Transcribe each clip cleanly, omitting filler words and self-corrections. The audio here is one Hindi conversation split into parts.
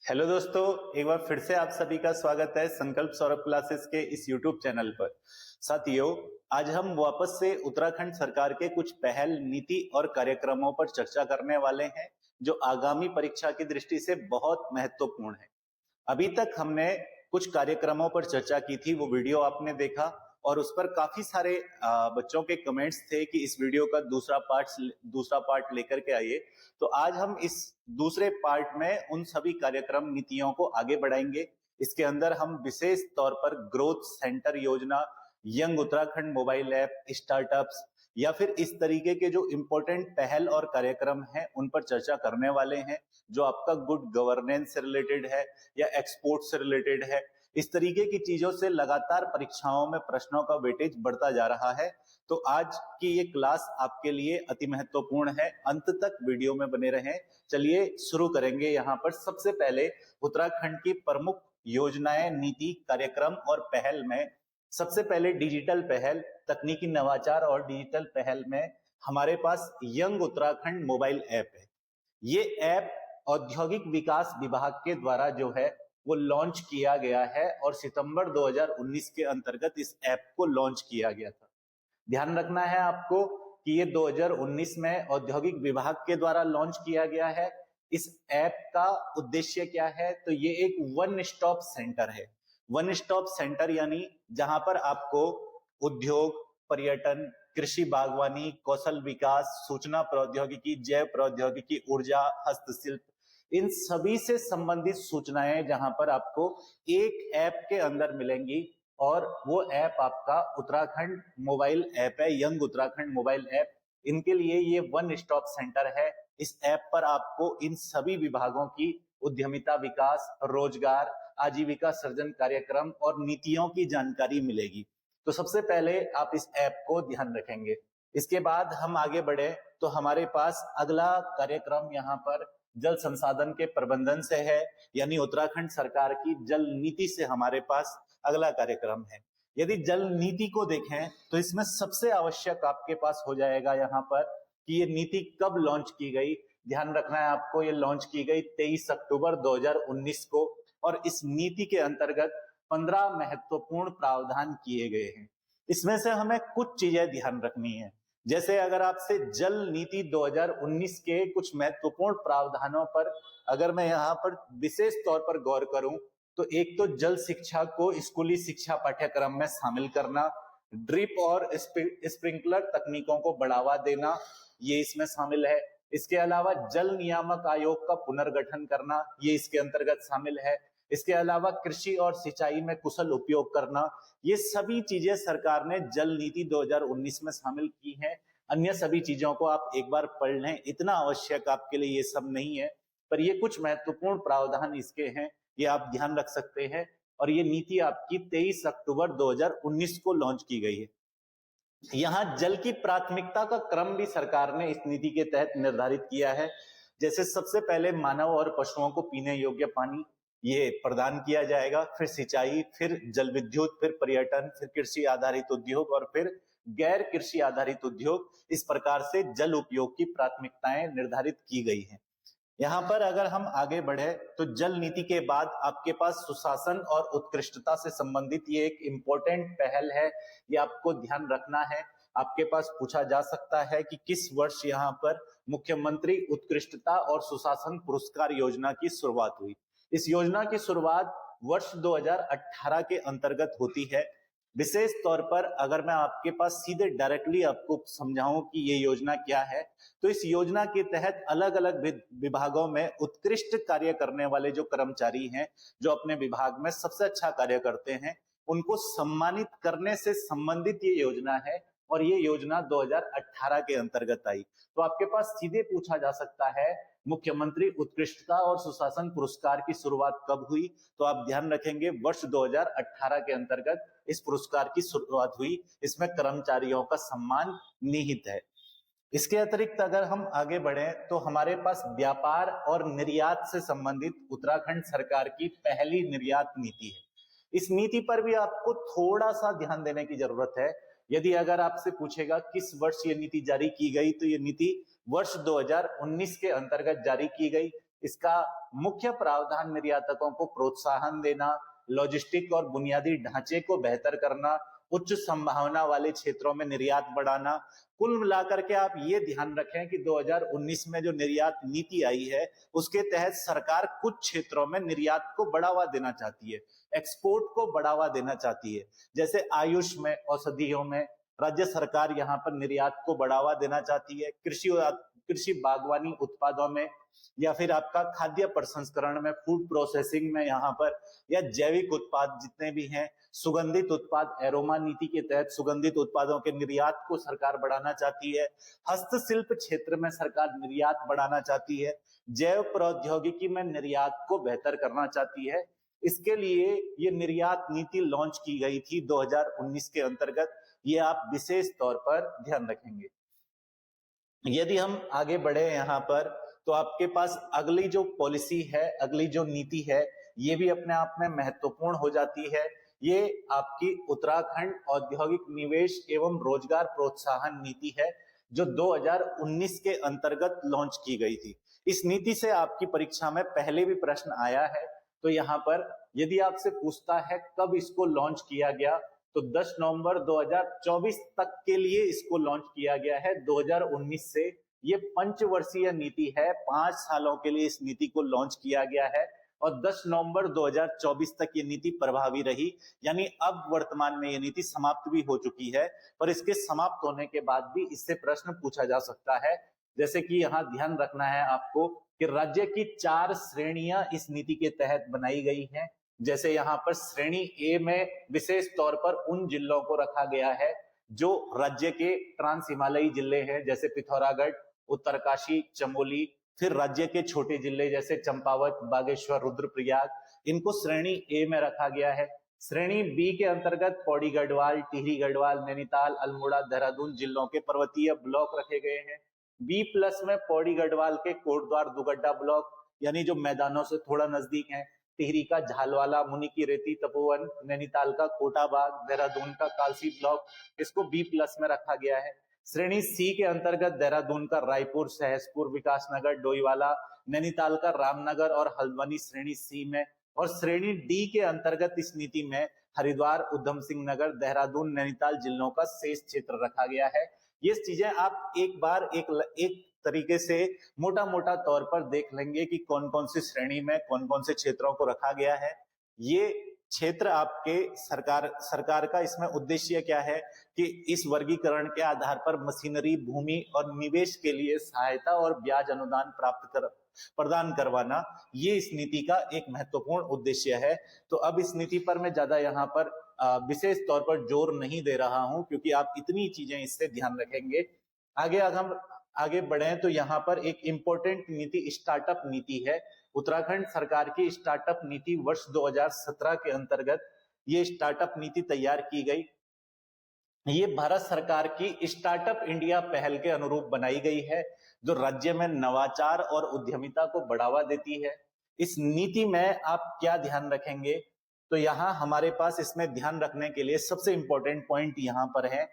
हेलो दोस्तों, एक बार फिर से आप सभी का स्वागत है संकल्प सौरभ क्लासेस के इस यूट्यूब चैनल पर। साथियों, आज हम वापस से उत्तराखंड सरकार के कुछ पहल, नीति और कार्यक्रमों पर चर्चा करने वाले हैं जो आगामी परीक्षा की दृष्टि से बहुत महत्वपूर्ण है। अभी तक हमने कुछ कार्यक्रमों पर चर्चा की थी, वो वीडियो आपने देखा और उस पर काफी सारे बच्चों के कमेंट्स थे कि इस वीडियो का दूसरा पार्ट लेकर के आइए। तो आज हम इस दूसरे पार्ट में उन सभी कार्यक्रम नीतियों को आगे बढ़ाएंगे। इसके अंदर हम विशेष तौर पर ग्रोथ सेंटर योजना, young Uttarakhand mobile app, startups या फिर इस तरीके के जो इंपॉर्टेंट पहल और कार्यक्रम हैं उन पर चर्चा करने वाले हैं, जो आपका गुड गवर्नेंस से रिलेटेड है या एक्सपोर्ट से रिलेटेड है। इस तरीके की चीजों से लगातार परीक्षाओं में प्रश्नों का वेटेज बढ़ता जा रहा है। तो आज की ये क्लास आपके लिए अति महत्वपूर्ण है, अंत तक वीडियो में बने रहें। चलिए शुरू करेंगे। यहाँ पर सबसे पहले उत्तराखंड की प्रमुख योजनाएं, नीति, कार्यक्रम और पहल में सबसे पहले डिजिटल पहल, तकनीकी नवाचार और डिजिटल पहल में हमारे पास यंग उत्तराखंड मोबाइल ऐप है। ये ऐप औद्योगिक विकास विभाग के द्वारा जो है वो लॉन्च किया गया है और सितंबर 2019 के अंतर्गत इस ऐप को लॉन्च किया गया था। ध्यान रखना है आपको कि ये 2019 में औद्योगिक विभाग के द्वारा लॉन्च किया गया है। इस ऐप का उद्देश्य क्या है? तो ये एक वन स्टॉप सेंटर है। वन स्टॉप सेंटर यानी जहां पर आपको उद्योग, पर्यटन, कृषि, बागवानी, कौशल विकास, सूचना प्रौद्योगिकी, जैव प्रौद्योगिकी, ऊर्जा, हस्तशिल्प, इन सभी से संबंधित सूचनाएं जहां पर आपको एक ऐप के अंदर मिलेंगी। और वो ऐप आपका उत्तराखंड मोबाइल ऐप है, यंग उत्तराखंड मोबाइल ऐप। इनके लिए ये वन स्टॉप सेंटर है। इस ऐप पर आपको इन सभी विभागों की उद्यमिता विकास, रोजगार, आजीविका सृजन कार्यक्रम और नीतियों की जानकारी मिलेगी। तो सबसे पहले आप इस ऐप को ध्यान रखेंगे। इसके बाद हम आगे बढ़े तो हमारे पास अगला कार्यक्रम यहाँ पर जल संसाधन के प्रबंधन से है, यानी उत्तराखंड सरकार की जल नीति से हमारे पास अगला कार्यक्रम है। यदि जल नीति को देखें तो इसमें सबसे आवश्यक आपके पास हो जाएगा यहाँ पर कि ये नीति कब लॉन्च की गई। ध्यान रखना है आपको, ये लॉन्च की गई 23 अक्टूबर 2019 को और इस नीति के अंतर्गत 15 महत्वपूर्ण प्रावधान किए गए हैं। इसमें से हमें कुछ चीजें ध्यान रखनी है। जैसे अगर आपसे जल नीति 2019 के कुछ महत्वपूर्ण प्रावधानों पर अगर मैं यहाँ पर विशेष तौर पर गौर करूं तो एक तो जल शिक्षा को स्कूली शिक्षा पाठ्यक्रम में शामिल करना, ड्रिप और स्प्रिंकलर तकनीकों को बढ़ावा देना, ये इसमें शामिल है। इसके अलावा जल नियामक आयोग का पुनर्गठन करना, ये इसके अंतर्गत शामिल है। इसके अलावा कृषि और सिंचाई में कुशल उपयोग करना, ये सभी चीजें सरकार ने जल नीति 2019 में शामिल की हैं। अन्य सभी चीजों को आप एक बार पढ़ लें, इतना आवश्यक आपके लिए ये सब नहीं है, पर ये कुछ महत्वपूर्ण प्रावधान इसके हैं, ये आप ध्यान रख सकते हैं। और ये नीति आपकी 23 अक्टूबर 2019 को लॉन्च की गई है। यहाँ जल की प्राथमिकता का क्रम भी सरकार ने इस नीति के तहत निर्धारित किया है। जैसे सबसे पहले मानव और पशुओं को पीने योग्य पानी ये प्रदान किया जाएगा, फिर सिंचाई, फिर जल विद्युत, फिर पर्यटन, फिर कृषि आधारित उद्योग और फिर गैर कृषि आधारित उद्योग। इस प्रकार से जल उपयोग की प्राथमिकताएं निर्धारित की गई हैं। यहाँ पर अगर हम आगे बढ़े तो जल नीति के बाद आपके पास सुशासन और उत्कृष्टता से संबंधित ये एक इंपॉर्टेंट पहल है, ये आपको ध्यान रखना है। आपके पास पूछा जा सकता है कि किस वर्ष यहाँ पर मुख्यमंत्री उत्कृष्टता और सुशासन पुरस्कार योजना की शुरुआत हुई। इस योजना की शुरुआत वर्ष 2018 के अंतर्गत होती है। विशेष तौर पर अगर मैं आपके पास सीधे डायरेक्टली आपको समझाऊं कि ये योजना क्या है, तो इस योजना के तहत अलग अलग विभागों में उत्कृष्ट कार्य करने वाले जो कर्मचारी हैं, जो अपने विभाग में सबसे अच्छा कार्य करते हैं, उनको सम्मानित करने से संबंधित ये योजना है और ये योजना 2018 के अंतर्गत आई। तो आपके पास सीधे पूछा जा सकता है मुख्यमंत्री उत्कृष्टता और सुशासन पुरस्कार की शुरुआत कब हुई, तो आप ध्यान रखेंगे वर्ष 2018 के अंतर्गत इस पुरस्कार की शुरुआत हुई। इसमें कर्मचारियों का सम्मान निहित है। इसके अतिरिक्त अगर हम आगे बढ़े तो हमारे पास व्यापार और निर्यात से संबंधित उत्तराखंड सरकार की पहली निर्यात नीति है। इस नीति पर भी आपको थोड़ा सा ध्यान देने की जरूरत है। यदि अगर आपसे पूछेगा किस वर्ष ये नीति जारी की गई, तो ये नीति वर्ष 2019 के अंतर्गत जारी की गई। इसका मुख्य प्रावधान निर्यातकों को प्रोत्साहन देना, लॉजिस्टिक और बुनियादी ढांचे को बेहतर करना, उच्च संभावना वाले क्षेत्रों में निर्यात बढ़ाना। कुल मिलाकर के आप ये ध्यान रखें कि 2019 में जो निर्यात नीति आई है उसके तहत सरकार कुछ क्षेत्रों में निर्यात को बढ़ावा देना चाहती है, एक्सपोर्ट को बढ़ावा देना चाहती है। जैसे आयुष में, औषधियों में राज्य सरकार यहाँ पर निर्यात को बढ़ावा देना चाहती है, कृषि बागवानी उत्पादों में, या फिर आपका खाद्य प्रसंस्करण में, फूड प्रोसेसिंग में यहाँ पर, या जैविक उत्पाद जितने भी हैं, सुगंधित उत्पाद, एरोमा नीति के तहत सुगंधित उत्पादों के निर्यात को सरकार बढ़ाना चाहती है। हस्तशिल्प क्षेत्र में सरकार निर्यात बढ़ाना चाहती है। जैव प्रौद्योगिकी में निर्यात को बेहतर करना चाहती है। इसके लिए ये निर्यात नीति लॉन्च की गई थी 2019 के अंतर्गत। ये आप विशेष तौर पर ध्यान रखेंगे। यदि हम आगे बढ़े यहाँ पर, तो आपके पास अगली जो पॉलिसी है, अगली जो नीति है, ये भी अपने आप में महत्वपूर्ण हो जाती है। ये आपकी उत्तराखंड औद्योगिक निवेश एवं रोजगार प्रोत्साहन नीति है, जो 2019 के अंतर्गत लॉन्च की गई थी। इस नीति से आपकी परीक्षा में पहले भी प्रश्न आया है। तो यहाँ पर यदि आपसे पूछता है कब इसको लॉन्च किया गया, तो 10 नवंबर 2024 तक के लिए इसको लॉन्च किया गया है। 2019 से ये पंचवर्षीय नीति है, 5 सालों के लिए इस नीति को लॉन्च किया गया है और 10 नवंबर 2024 तक ये नीति प्रभावी रही। यानी अब वर्तमान में ये नीति समाप्त भी हो चुकी है, पर इसके समाप्त होने के बाद भी इससे प्रश्न पूछा जा सकता है। जैसे कि यहाँ ध्यान रखना है आपको कि राज्य की 4 श्रेणियां इस नीति के तहत बनाई गई हैं। जैसे यहाँ पर श्रेणी ए में विशेष तौर पर उन जिलों को रखा गया है जो राज्य के ट्रांस हिमालयी जिले हैं, जैसे पिथौरागढ़, उत्तरकाशी, चमोली। फिर राज्य के छोटे जिले जैसे चंपावत, बागेश्वर, रुद्रप्रयाग, इनको श्रेणी ए में रखा गया है। श्रेणी बी के अंतर्गत पौड़ी गढ़वाल, टिहरी गढ़वाल, नैनीताल, अल्मोड़ा, देहरादून जिलों के पर्वतीय ब्लॉक रखे गए हैं। बी प्लस में पौड़ी गढ़वाल के कोटद्वार, दुगड्डा ब्लॉक, यानी जो मैदानों से थोड़ा नजदीक है। टिहरी का झालवाला, मुनि की रेती, तपोवन, नैनीताल का कोटाबाग, देहरादून का कालसी ब्लॉक, इसको बी प्लस में रखा गया है। श्रेणी सी के अंतर्गत देहरादून का रायपुर, सहसपुर, विकासनगर, डोईवाला, नैनीताल का रामनगर और हल्द्वानी श्रेणी सी में। और श्रेणी डी के अंतर्गत इस नीति में हरिद्वार, उधम सिंह नगर, देहरादून, नैनीताल जिलों का शेष क्षेत्र रखा गया है। ये चीजें आप एक बार एक तरीके से मोटा मोटा तौर पर देख लेंगे कि कौन कौन सी श्रेणी में कौन कौन से क्षेत्रों को रखा गया है। ये क्षेत्र आपके सरकार का इसमें उद्देश्य क्या है कि इस वर्गीकरण के आधार पर मशीनरी, भूमि और निवेश के लिए सहायता और ब्याज अनुदान प्रदान करवाना, ये इस नीति का एक महत्वपूर्ण उद्देश्य है। तो अब इस नीति पर मैं ज्यादा यहाँ पर विशेष तौर पर जोर नहीं दे रहा हूं, क्योंकि आप इतनी चीजें इससे ध्यान रखेंगे। अगर हम आगे बढ़े तो यहाँ पर एक इंपॉर्टेंट नीति स्टार्टअप नीति है। उत्तराखंड सरकार की स्टार्टअप नीति वर्ष 2017 के अंतर्गत ये स्टार्टअप नीति तैयार की गई। ये भारत सरकार की स्टार्टअप इंडिया पहल के अनुरूप बनाई गई है, जो राज्य में नवाचार और उद्यमिता को बढ़ावा देती है। इस नीति में आप क्या ध्यान रखेंगे, तो यहाँ हमारे पास इसमें ध्यान रखने के लिए सबसे इंपॉर्टेंट पॉइंट यहाँ पर है।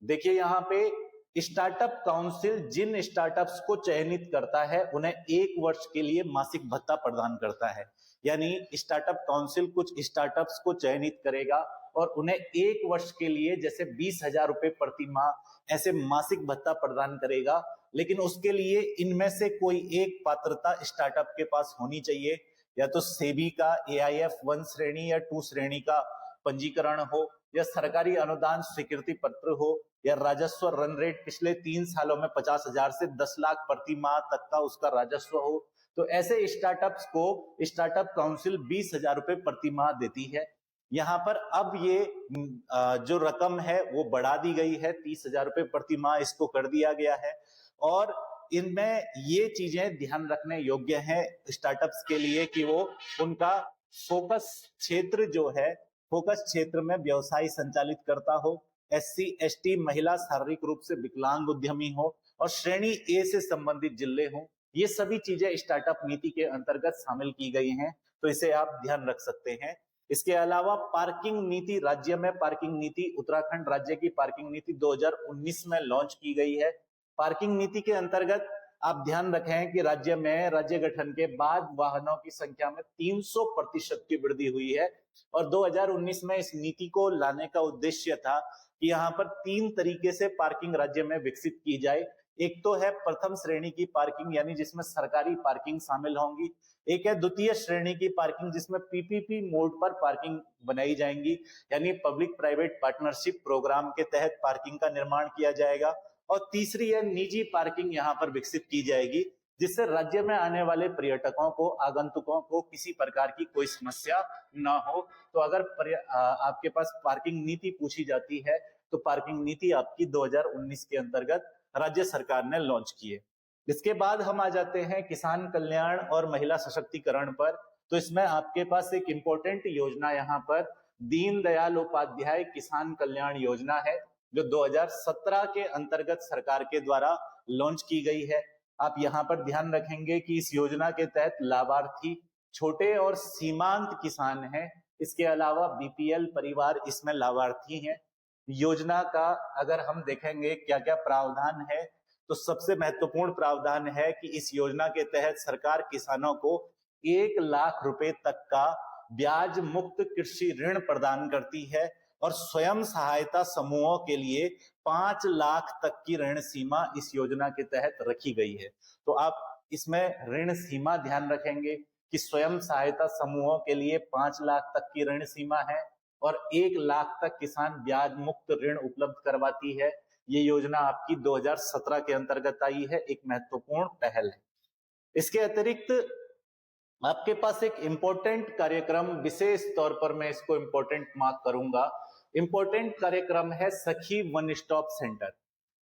देखिए यहाँ पे स्टार्टअप काउंसिल जिन स्टार्टअप्स को चयनित करता है उन्हें 1 वर्ष के लिए मासिक भत्ता प्रदान करता है। यानी स्टार्टअप काउंसिल कुछ स्टार्टअप्स को चयनित करेगा और उन्हें 1 वर्ष के लिए जैसे 20,000 रुपए प्रति माह ऐसे मासिक भत्ता प्रदान करेगा। लेकिन उसके लिए इनमें से कोई एक पात्रता स्टार्टअप के पास होनी चाहिए, या तो सेबी का AIF 1 श्रेणी या 2 श्रेणी का पंजीकरण हो, या सरकारी अनुदान स्वीकृति पत्र हो, या राजस्व रन रेट पिछले 3 सालों में 50,000 से 10 लाख प्रति माह तक का उसका राजस्व हो। तो ऐसे स्टार्टअप्स को स्टार्टअप काउंसिल 20,000 रुपए प्रति माह देती है। यहाँ पर अब ये जो रकम है वो बढ़ा दी गई है, 30,000 रुपए प्रति माह इसको कर दिया गया है। और इनमें ये चीजें ध्यान रखने योग्य है स्टार्टअप्स के लिए कि वो उनका फोकस क्षेत्र जो है, फोकस क्षेत्र में व्यवसाय संचालित करता हो, SC ST महिला, शारीरिक रूप से विकलांग उद्यमी हो, और श्रेणी ए से संबंधित जिले हो। ये सभी चीजें स्टार्टअप नीति के अंतर्गत शामिल की गई हैं, तो इसे आप ध्यान रख सकते हैं। इसके अलावा पार्किंग नीति, राज्य में पार्किंग नीति, उत्तराखंड राज्य की पार्किंग नीति 2019 में लॉन्च की गई है। पार्किंग नीति के अंतर्गत आप ध्यान रखें कि राज्य में राज्य गठन के बाद वाहनों की संख्या में 300% की वृद्धि हुई है और 2019 में इस नीति को लाने का उद्देश्य था कि यहाँ पर 3 तरीके से पार्किंग राज्य में विकसित की जाए। एक तो है प्रथम श्रेणी की पार्किंग, यानी जिसमें सरकारी पार्किंग शामिल होंगी। एक है द्वितीय श्रेणी की पार्किंग, जिसमें पीपीपी मोड पर पार्किंग बनाई जाएंगी, यानी पब्लिक प्राइवेट पार्टनरशिप प्रोग्राम के तहत पार्किंग का निर्माण किया जाएगा। और तीसरी है निजी पार्किंग यहाँ पर विकसित की जाएगी, जिससे राज्य में आने वाले पर्यटकों को, आगंतुकों को किसी प्रकार की कोई समस्या ना हो। तो अगर आपके पास पार्किंग नीति पूछी जाती है तो पार्किंग नीति आपकी 2019 के अंतर्गत राज्य सरकार ने लॉन्च की है। इसके बाद हम आ जाते हैं किसान कल्याण और महिला सशक्तिकरण पर। तो इसमें आपके पास एक इंपॉर्टेंट योजना यहाँ पर दीनदयाल उपाध्याय किसान कल्याण योजना है, जो 2017 के अंतर्गत सरकार के द्वारा लॉन्च की गई है। आप यहाँ पर ध्यान रखेंगे कि इस योजना के तहत लाभार्थी छोटे और सीमांत किसान हैं। इसके अलावा बीपीएल परिवार इसमें लाभार्थी हैं। योजना का अगर हम देखेंगे क्या क्या प्रावधान है, तो सबसे महत्वपूर्ण प्रावधान है कि इस योजना के तहत सरकार किसानों को 1 लाख रुपए तक का ब्याज मुक्त कृषि ऋण प्रदान करती है और स्वयं सहायता समूहों के लिए 5 लाख तक की ऋण सीमा इस योजना के तहत रखी गई है। तो आप इसमें ऋण सीमा ध्यान रखेंगे कि स्वयं सहायता समूहों के लिए 5 लाख तक की ऋण सीमा है और 1 लाख तक किसान ब्याज मुक्त ऋण उपलब्ध करवाती है। ये योजना आपकी 2017 के अंतर्गत आई है, एक महत्वपूर्ण पहल है। इसके अतिरिक्त आपके पास एक इंपॉर्टेंट कार्यक्रम, विशेष तौर पर मैं इसको इंपॉर्टेंट मार्क करूंगा, इंपॉर्टेंट कार्यक्रम है सखी वन स्टॉप सेंटर।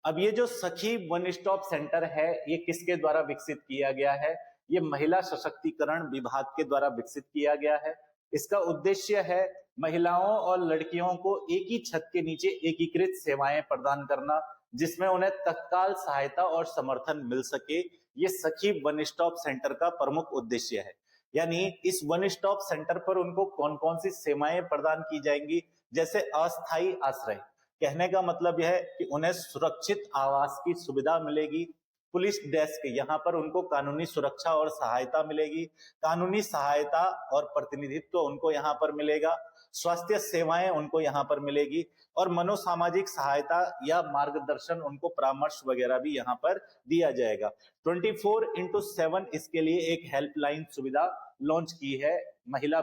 अब ये जो सखी वन स्टॉप सेंटर है, ये किसके द्वारा विकसित किया गया है? ये महिला सशक्तिकरण विभाग के द्वारा विकसित किया गया है। इसका उद्देश्य है महिलाओं और लड़कियों को एक ही छत के नीचे एकीकृत सेवाएं प्रदान करना, जिसमें उन्हें तत्काल सहायता और समर्थन मिल सके। ये सखी वन स्टॉप सेंटर का प्रमुख उद्देश्य है। यानी इस वन स्टॉप सेंटर पर उनको कौन कौन सी सेवाएं प्रदान की जाएंगी, जैसे अस्थायी आश्रय, कहने का मतलब यह है कि उन्हें सुरक्षित आवास की सुविधा मिलेगी। पुलिस डेस्क, यहाँ पर उनको कानूनी सुरक्षा और सहायता मिलेगी, कानूनी सहायता और प्रतिनिधित्व उनको यहाँ पर मिलेगा, स्वास्थ्य सेवाएं उनको यहाँ पर मिलेगी और मनोसामाजिक सहायता या मार्गदर्शन, उनको परामर्श वगैरह भी यहाँ पर दिया जाएगा। 24x7 इसके लिए एक हेल्पलाइन सुविधा लॉन्च की है महिला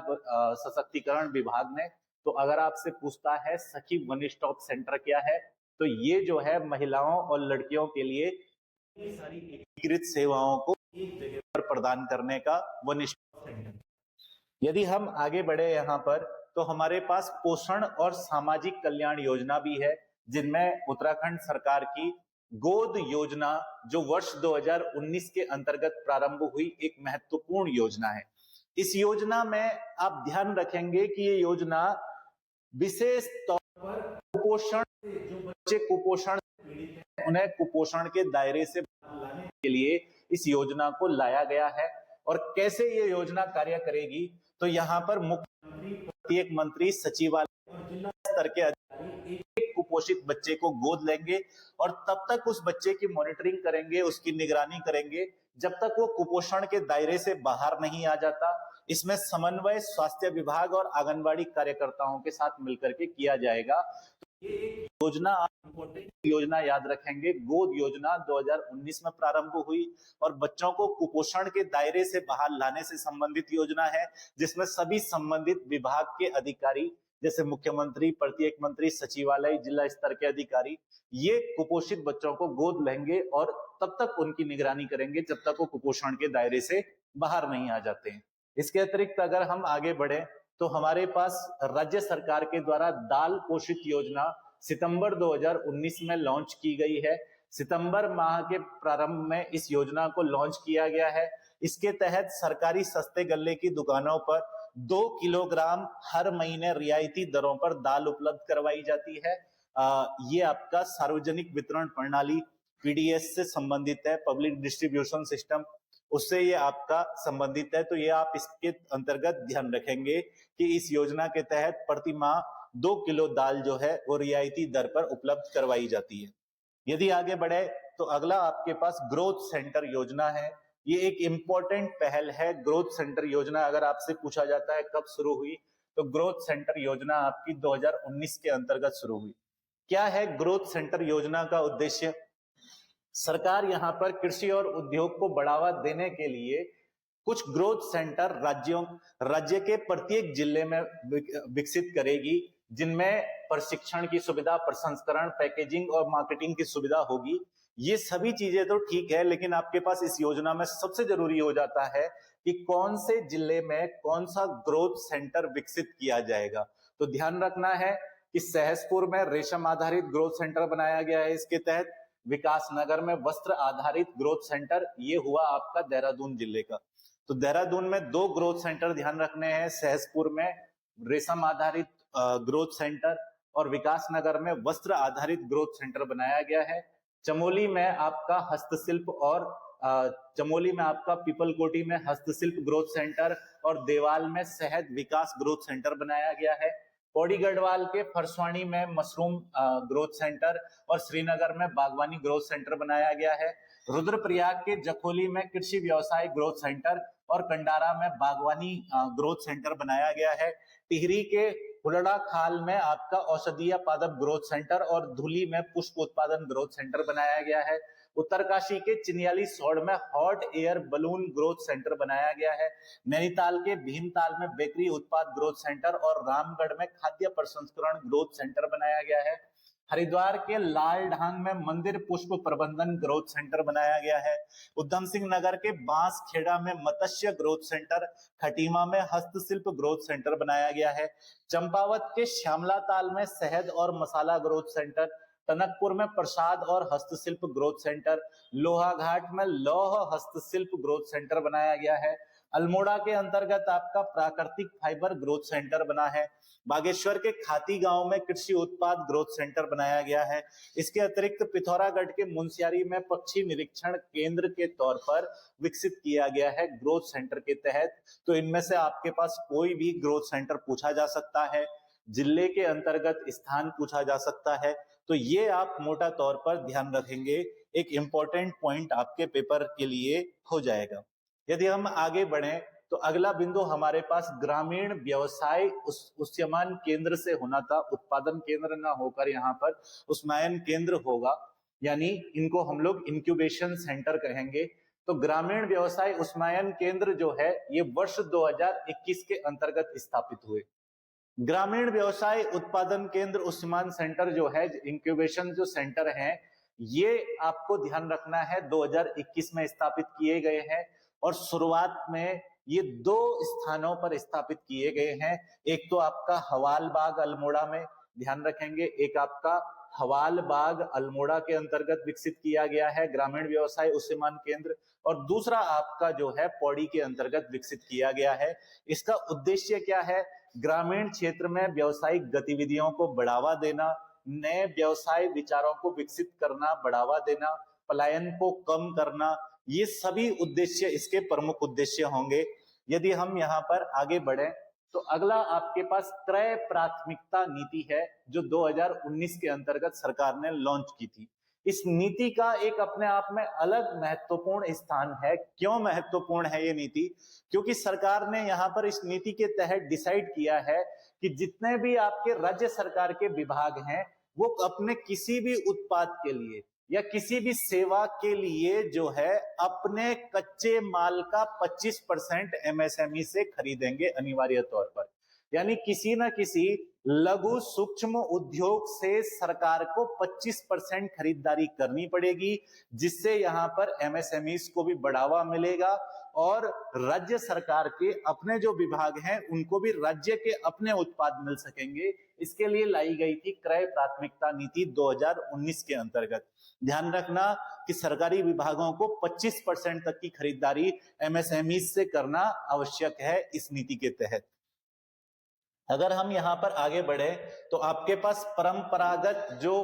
सशक्तिकरण विभाग ने। तो अगर आपसे पूछता है सखी वन स्टॉप सेंटर क्या है, तो ये जो है महिलाओं और लड़कियों के लिए सारी एकीकृत सेवाओं को एक जगह पर प्रदान करने का वन स्टॉप सेंटर। यदि हम आगे बढ़े यहाँ पर, तो हमारे पास पोषण और सामाजिक कल्याण योजना भी है, जिनमें उत्तराखंड सरकार की गोद योजना, जो वर्ष 2019 के अंतर्गत प्रारंभ हुई, एक महत्वपूर्ण योजना है। इस योजना में आप ध्यान रखेंगे कि ये योजना विशेष तौर पर कुपोषण, जो बच्चे कुपोषण से पीड़ित हैं, उन्हें कुपोषण के दायरे से बाहर लाने के लिए इस योजना को लाया गया है। और कैसे ये योजना कार्य करेगी, तो यहाँ पर मुख्यमंत्री, प्रत्येक मंत्री, सचिवालय और जिला स्तर के अधिकारी एक कुपोषित बच्चे को गोद लेंगे और तब तक उस बच्चे की मॉनिटरिंग करेंगे, उसकी निगरानी करेंगे जब तक वो कुपोषण के दायरे से बाहर नहीं आ जाता। इसमें समन्वय स्वास्थ्य विभाग और आंगनबाड़ी कार्यकर्ताओं के साथ मिलकर के किया जाएगा। ये एक योजना, आप इंपॉर्टेंट योजना याद रखेंगे, गोद योजना 2019 में प्रारंभ हुई और बच्चों को कुपोषण के दायरे से बाहर लाने से संबंधित योजना है, जिसमें सभी संबंधित विभाग के अधिकारी, जैसे मुख्यमंत्री, प्रत्येक मंत्री, सचिवालय, जिला स्तर के अधिकारी, ये कुपोषित बच्चों को गोद लेंगे और तब तक उनकी निगरानी करेंगे जब तक वो कुपोषण के दायरे से बाहर नहीं आ जाते हैं। इसके अतिरिक्त अगर हम आगे बढ़े, तो हमारे पास राज्य सरकार के द्वारा दाल पोषित योजना सितंबर 2019 में लॉन्च की गई है। सितंबर माह के प्रारंभ में इस योजना को लॉन्च किया गया है। इसके तहत सरकारी सस्ते गल्ले की दुकानों पर 2 किलोग्राम हर महीने रियायती दरों पर दाल उपलब्ध करवाई जाती है। ये आपका सार्वजनिक वितरण प्रणाली पीडीएस से संबंधित है, पब्लिक डिस्ट्रीब्यूशन सिस्टम, उससे ये आपका संबंधित है। तो ये आप इसके अंतर्गत ध्यान रखेंगे कि इस योजना के तहत प्रति माह 2 किलो दाल जो है वो रियायती दर पर उपलब्ध करवाई जाती है। यदि आगे बढ़े, तो अगला आपके पास ग्रोथ सेंटर योजना है। ये एक इंपॉर्टेंट पहल है। ग्रोथ सेंटर योजना अगर आपसे पूछा जाता है कब शुरू हुई, तो ग्रोथ सेंटर योजना आपकी 2019 के अंतर्गत शुरू हुई। क्या है ग्रोथ सेंटर योजना का उद्देश्य? सरकार यहाँ पर कृषि और उद्योग को बढ़ावा देने के लिए कुछ ग्रोथ सेंटर राज्य के प्रत्येक जिले में विकसित करेगी, जिनमें प्रशिक्षण की सुविधा, प्रसंस्करण, पैकेजिंग और मार्केटिंग की सुविधा होगी। ये सभी चीजें तो ठीक है, लेकिन आपके पास इस योजना में सबसे जरूरी हो जाता है कि कौन से जिले में कौन सा ग्रोथ सेंटर विकसित किया जाएगा। तो ध्यान रखना है कि सहसपुर में रेशम आधारित ग्रोथ सेंटर बनाया गया है इसके तहत। विकासनगर में वस्त्र आधारित ग्रोथ सेंटर, ये हुआ आपका देहरादून जिले का। तो देहरादून में 2 ग्रोथ सेंटर ध्यान रखने हैं, सहसपुर में रेशम आधारित ग्रोथ सेंटर और विकासनगर में वस्त्र आधारित ग्रोथ सेंटर बनाया गया है। चमोली में आपका हस्तशिल्प और चमोली में आपका पीपलकोटी में हस्तशिल्प ग्रोथ सेंटर और देवाल में शहद विकास ग्रोथ सेंटर बनाया गया है। पौड़ी गढ़वाल के फरसवानी में मशरूम ग्रोथ सेंटर और श्रीनगर में बागवानी ग्रोथ सेंटर बनाया गया है। रुद्रप्रयाग के जखोली में कृषि व्यवसाय ग्रोथ सेंटर और कंडारा में बागवानी ग्रोथ सेंटर बनाया गया है। टिहरी के हुलड़ा खाल में आपका औषधीय पादप ग्रोथ सेंटर और धुली में पुष्प उत्पादन ग्रोथ सेंटर बनाया गया है। उत्तरकाशी के चिनियाली सौड़ में hot air balloon growth centre बनाया गया है। नैनीताल के भीमताल में बेकरी उत्पाद ग्रोथ सेंटर और रामगढ़ में खाद्य प्रसंस्करण ग्रोथ सेंटर बनाया गया है। हरिद्वार के लाल ढांग में मंदिर पुष्प प्रबंधन ग्रोथ सेंटर बनाया गया है। उधम सिंह नगर के बांसखेड़ा में मत्स्य ग्रोथ सेंटर, खटीमा में हस्तशिल्प ग्रोथ सेंटर बनाया गया है। चंपावत के श्यामला ताल में शहद और मसाला ग्रोथ सेंटर, टनकपुर में प्रसाद और हस्तशिल्प ग्रोथ सेंटर, लोहाघाट में लौह हस्तशिल्प ग्रोथ सेंटर बनाया गया है। अल्मोड़ा के अंतर्गत आपका प्राकृतिक फाइबर ग्रोथ सेंटर बना है। बागेश्वर के खाती गांव में कृषि उत्पाद ग्रोथ सेंटर बनाया गया है। इसके अतिरिक्त पिथौरागढ़ के मुनस्यारी में पक्षी निरीक्षण केंद्र के तौर पर विकसित किया गया है ग्रोथ सेंटर के तहत। तो इनमें से आपके पास कोई भी ग्रोथ सेंटर पूछा जा सकता है, जिले के अंतर्गत स्थान पूछा जा सकता है। तो ये आप मोटा तौर पर ध्यान रखेंगे, एक इंपॉर्टेंट पॉइंट आपके पेपर के लिए हो जाएगा। यदि हम आगे बढ़े तो अगला बिंदु हमारे पास ग्रामीण व्यवसाय उस्यमान केंद्र से होना था। उत्पादन केंद्र ना होकर यहाँ पर उस्मायन केंद्र होगा, यानी इनको हम लोग इंक्यूबेशन सेंटर कहेंगे। तो ग्रामीण व्यवसाय उस्मायन केंद्र जो है ये वर्ष 2021 के अंतर्गत स्थापित हुए। ग्रामीण व्यवसाय उत्पादन केंद्र उस्मान सेंटर जो है, इंक्यूबेशन जो सेंटर हैं, ये आपको ध्यान रखना है 2021 में स्थापित किए गए हैं और शुरुआत में ये 2 स्थानों पर स्थापित किए गए हैं। एक तो आपका हवाल बाग अल्मोड़ा में, ध्यान रखेंगे, एक आपका हवाल बाग अल्मोड़ा के अंतर्गत विकसित किया गया है ग्रामीण व्यवसाय उस्मान केंद्र, और दूसरा आपका जो है पौड़ी के अंतर्गत विकसित किया गया है। इसका उद्देश्य क्या है? ग्रामीण क्षेत्र में व्यवसायिक गतिविधियों को बढ़ावा देना, नए व्यवसाय विचारों को विकसित करना, बढ़ावा देना, पलायन को कम करना, ये सभी उद्देश्य इसके प्रमुख उद्देश्य होंगे। यदि हम यहाँ पर आगे बढ़े तो अगला आपके पास क्रय प्राथमिकता नीति है जो 2019 के अंतर्गत सरकार ने लॉन्च की थी। इस नीति का एक अपने आप में अलग महत्वपूर्ण स्थान है। क्यों महत्वपूर्ण है ये नीति? क्योंकि सरकार ने यहाँ पर इस नीति के तहत डिसाइड किया है कि जितने भी आपके राज्य सरकार के विभाग हैं वो अपने किसी भी उत्पाद के लिए या किसी भी सेवा के लिए जो है अपने कच्चे माल का 25% एमएसएमई से खरीदेंगे अनिवार्य तौर पर। यानी किसी न किसी लघु सूक्ष्म उद्योग से सरकार को 25% खरीदारी करनी पड़ेगी, जिससे यहाँ पर एमएसएमईज को भी बढ़ावा मिलेगा और राज्य सरकार के अपने जो विभाग हैं उनको भी राज्य के अपने उत्पाद मिल सकेंगे। इसके लिए लाई गई थी क्रय प्राथमिकता नीति 2019 के अंतर्गत। ध्यान रखना कि सरकारी विभागों को 25% तक की खरीदारी एमएसएमई से करना आवश्यक है इस नीति के तहत। अगर हम यहाँ पर आगे बढ़े तो आपके पास परंपरागत जो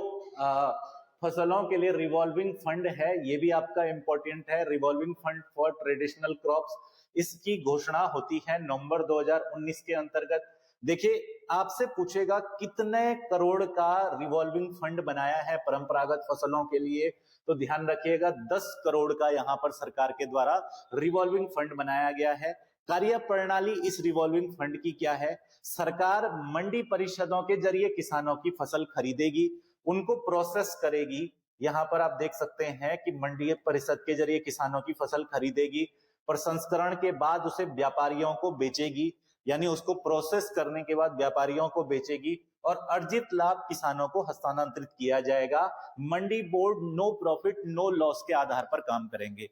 फसलों के लिए रिवॉल्विंग फंड है, ये भी आपका इंपॉर्टेंट है। Revolving fund for traditional crops, इसकी घोषणा होती है नवंबर 2019 के अंतर्गत। देखिए, आपसे पूछेगा कितने करोड़ का रिवॉल्विंग फंड बनाया है परंपरागत फसलों के लिए, तो ध्यान रखिएगा 10 करोड़ का यहाँ पर सरकार के द्वारा रिवॉल्विंग फंड बनाया गया है। कार्य प्रणाली इस रिवॉल्विंग फंड की क्या है? सरकार मंडी परिषदों के जरिए किसानों की फसल खरीदेगी, उनको प्रोसेस करेगी। यहाँ पर आप देख सकते हैं कि मंडी परिषद के जरिए किसानों की फसल खरीदेगी, प्रसंस्करण के बाद उसे व्यापारियों को बेचेगी, यानी उसको प्रोसेस करने के बाद व्यापारियों को बेचेगी और अर्जित लाभ किसानों को हस्तांतरित किया जाएगा। Mandi board no profit no loss के आधार पर काम करेंगे।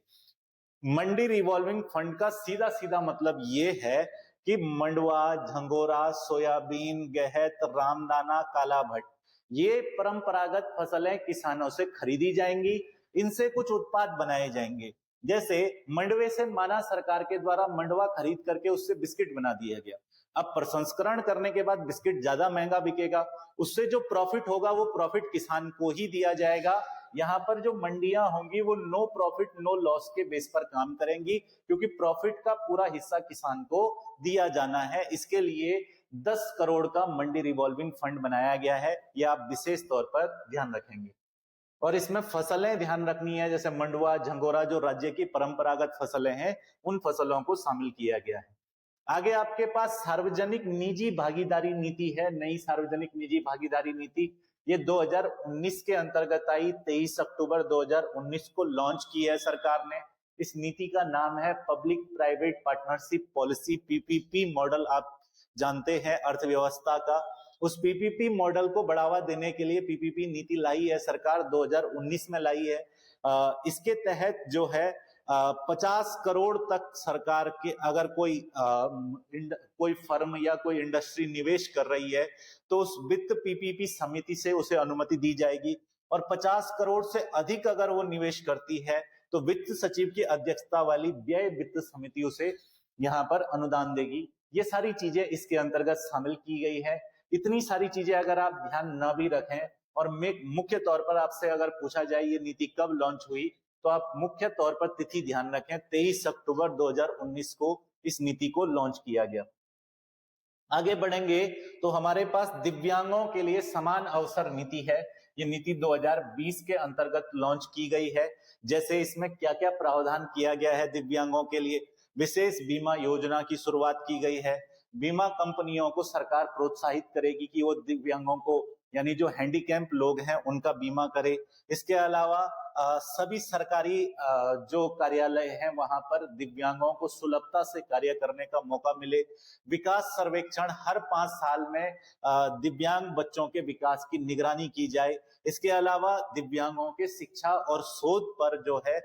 मंडी रिवॉल्विंग फंड का सीधा सीधा मतलब ये है कि मंडवा, झंगोरा, सोयाबीन, गेहत, रामदाना, काला भट्ट, ये परंपरागत फसलें किसानों से खरीदी जाएंगी, इनसे कुछ उत्पाद बनाए जाएंगे। जैसे मंडवे से माना सरकार के द्वारा मंडवा खरीद करके उससे बिस्किट बना दिया गया। अब प्रसंस्करण करने के बाद बिस्किट ज्यादा महंगा बिकेगा, उससे जो प्रॉफिट होगा वो प्रॉफिट किसान को ही दिया जाएगा। यहाँ पर जो मंडियां होंगी वो नो प्रॉफिट नो लॉस के बेस पर काम करेंगी, क्योंकि प्रॉफिट का पूरा हिस्सा किसान को दिया जाना है। इसके लिए 10 करोड़ का मंडी रिवॉल्विंग फंड बनाया गया है, यह आप विशेष तौर पर ध्यान रखेंगे। और इसमें फसलें ध्यान रखनी है, जैसे मंडवा, झंगोरा, जो राज्य की परंपरागत फसलें हैं, उन फसलों को शामिल किया गया है। आगे आपके पास सार्वजनिक निजी भागीदारी नीति है। नई सार्वजनिक निजी भागीदारी नीति ये 2019 के अंतर्गत आई, 23 अक्टूबर 2019 को लॉन्च की है सरकार ने। इस नीति का नाम है public private partnership policy, PPP model. आप जानते हैं अर्थव्यवस्था का, उस पीपीपी मॉडल को बढ़ावा देने के लिए पीपीपी नीति लाई है सरकार, 2019 में लाई है। इसके तहत जो है 50 करोड़ तक सरकार के अगर कोई फर्म या कोई इंडस्ट्री निवेश कर रही है तो उस वित्त पीपीपी समिति से उसे अनुमति दी जाएगी, और 50 करोड़ से अधिक अगर वो निवेश करती है तो वित्त सचिव की अध्यक्षता वाली व्यय वित्त समिति उसे यहाँ पर अनुदान देगी। ये सारी चीजें इसके अंतर्गत शामिल की गई है। इतनी सारी चीजें अगर आप ध्यान न भी रखें और मुख्य तौर पर आपसे अगर पूछा जाए ये नीति कब लॉन्च हुई, तो आप मुख्य तौर पर तिथि ध्यान रखें, 23 अक्टूबर 2019 को इस नीति को लॉन्च किया गया। आगे बढ़ेंगे तो हमारे पास दिव्यांगों के लिए समान अवसर नीति है। ये नीति 2020 के अंतर्गत लॉन्च की गई है। जैसे इसमें क्या क्या प्रावधान किया गया है दिव्यांगों के लिए, विशेष बीमा योजना की शुरुआत की गई है। बीमा कंपनियों को सरकार प्रोत्साहित करेगी कि वो दिव्यांगों को, यानी जो हैंडीकैप लोग हैं, उनका बीमा करे। इसके अलावा सभी सरकारी जो कार्यालय हैं वहां पर दिव्यांगों को सुलभता से कार्य करने का मौका मिले। विकास सर्वेक्षण हर 5 साल में दिव्यांग बच्चों के विकास की निगरानी की जाए। इसके अलावा दिव्यांगों के शिक्षा और शोध पर जो है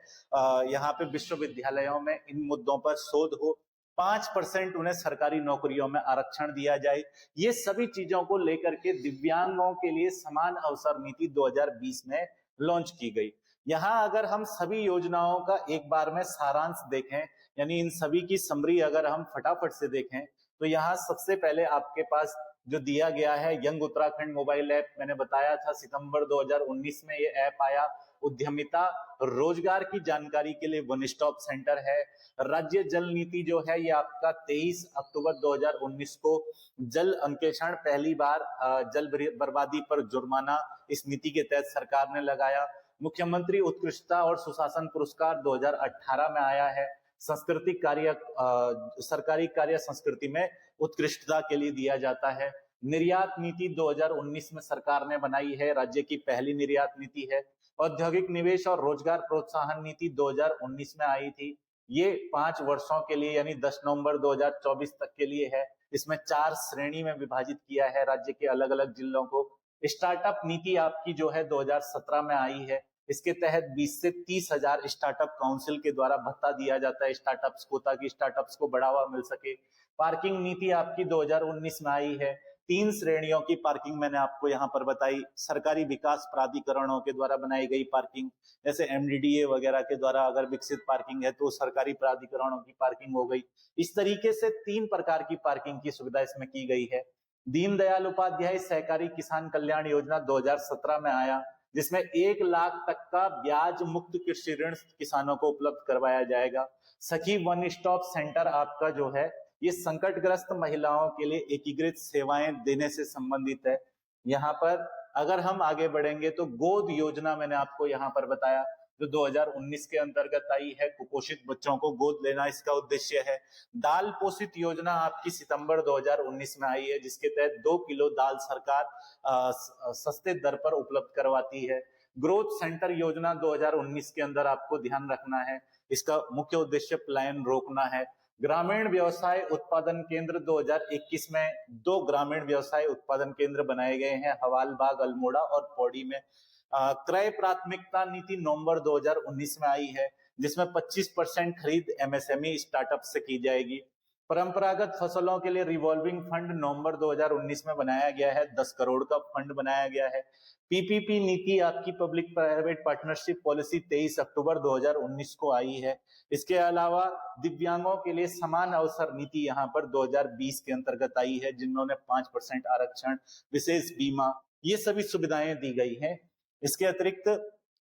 यहाँ पे विश्वविद्यालयों में इन मुद्दों पर शोध हो। 5% उन्हें सरकारी नौकरियों में आरक्षण दिया जाए। ये सभी चीजों को लेकर के दिव्यांगों के लिए समान अवसर नीति 2020 में लॉन्च की गई। यहाँ अगर हम सभी योजनाओं का एक बार में सारांश देखें, यानी इन सभी की समरी अगर हम फटाफट से देखें, तो यहाँ सबसे पहले आपके पास जो दिया गया है यंग उत्तराखंड मोबाइल ऐप, मैंने बताया था सितंबर 2019 में ये ऐप आया। उद्यमिता रोजगार की जानकारी के लिए वन स्टॉप सेंटर है। राज्य जल नीति जो है ये आपका 23 अक्टूबर 2019 को जल अंकेक्षण, पहली बार जल बर्बादी पर जुर्माना इस नीति के तहत सरकार ने लगाया। मुख्यमंत्री उत्कृष्टता और सुशासन पुरस्कार 2018 में आया है। सांस्कृतिक कार्य, सरकारी कार्य संस्कृति में उत्कृष्टता के लिए दिया जाता है। निर्यात नीति 2019 में सरकार ने बनाई है, राज्य की पहली निर्यात नीति है। औद्योगिक निवेश और रोजगार प्रोत्साहन नीति 2019 में आई थी। ये 5 वर्षों के लिए यानी 10 नवंबर 2024 तक के लिए है। इसमें 4 श्रेणी में विभाजित किया है राज्य के अलग अलग जिलों को। स्टार्टअप नीति आपकी जो है 2017 में आई है। इसके तहत 20 से 30 हजार स्टार्टअप काउंसिल के द्वारा भत्ता दिया जाता है स्टार्टअप्स को, ताकि स्टार्टअप्स को बढ़ावा मिल सके। पार्किंग नीति आपकी 2019 में आई है। 3 श्रेणियों की पार्किंग मैंने आपको यहाँ पर बताई। सरकारी विकास प्राधिकरणों के द्वारा बनाई गई पार्किंग, जैसे एमडीडीए वगैरह के द्वारा अगर विकसित पार्किंग है तो सरकारी प्राधिकरणों की पार्किंग हो गई। इस तरीके से 3 प्रकार की पार्किंग की सुविधा इसमें की गई है। दीनदयाल उपाध्याय सहकारी किसान कल्याण योजना 2017 में आया, जिसमें 1 लाख तक का ब्याज मुक्त कृषि ऋण किसानों को उपलब्ध करवाया जाएगा। सखी वन स्टॉप सेंटर आपका जो है ये संकटग्रस्त महिलाओं के लिए एकीकृत सेवाएं देने से संबंधित है। यहाँ पर अगर हम आगे बढ़ेंगे तो गोद योजना मैंने आपको यहाँ पर बताया, जो 2019 के अंतर्गत आई है, कुपोषित बच्चों को गोद लेना इसका उद्देश्य है। दाल पोषित योजना आपकी सितंबर 2019 में आई है, जिसके तहत 2 किलो दाल सरकार सस्ते दर पर उपलब्ध करवाती है। ग्रोथ सेंटर योजना 2019 के अंदर आपको ध्यान रखना है, इसका मुख्य उद्देश्य पलायन रोकना है। ग्रामीण व्यवसाय उत्पादन केंद्र 2021 में 2 ग्रामीण व्यवसाय उत्पादन केंद्र बनाए गए हैं, हवालबाग, अल्मोड़ा और पौड़ी में। क्रय प्राथमिकता नीति नवंबर 2019 में आई है, जिसमें 25% खरीद एमएसएमई स्टार्टअप से की जाएगी। परंपरागत फसलों के लिए रिवॉल्विंग फंड नवंबर 2019 में बनाया गया है, 10 करोड़ का फंड बनाया गया है। पीपीपी नीति आपकी पब्लिक प्राइवेट पार्टनरशिप पॉलिसी 23 अक्टूबर 2019 को आई है। इसके अलावा दिव्यांगों के लिए समान अवसर नीति यहाँ पर 2020 के अंतर्गत आई है, जिन्होंने 5% आरक्षण, विशेष बीमा, ये सभी सुविधाएं दी गई हैं। इसके अतिरिक्त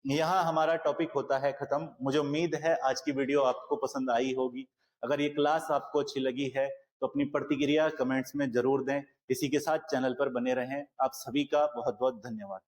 यहाँ हमारा टॉपिक होता है खत्म। मुझे उम्मीद है आज की वीडियो आपको पसंद आई होगी। अगर ये क्लास आपको अच्छी लगी है तो अपनी प्रतिक्रिया कमेंट्स में जरूर दें। इसी के साथ चैनल पर बने रहें। आप सभी का बहुत बहुत धन्यवाद।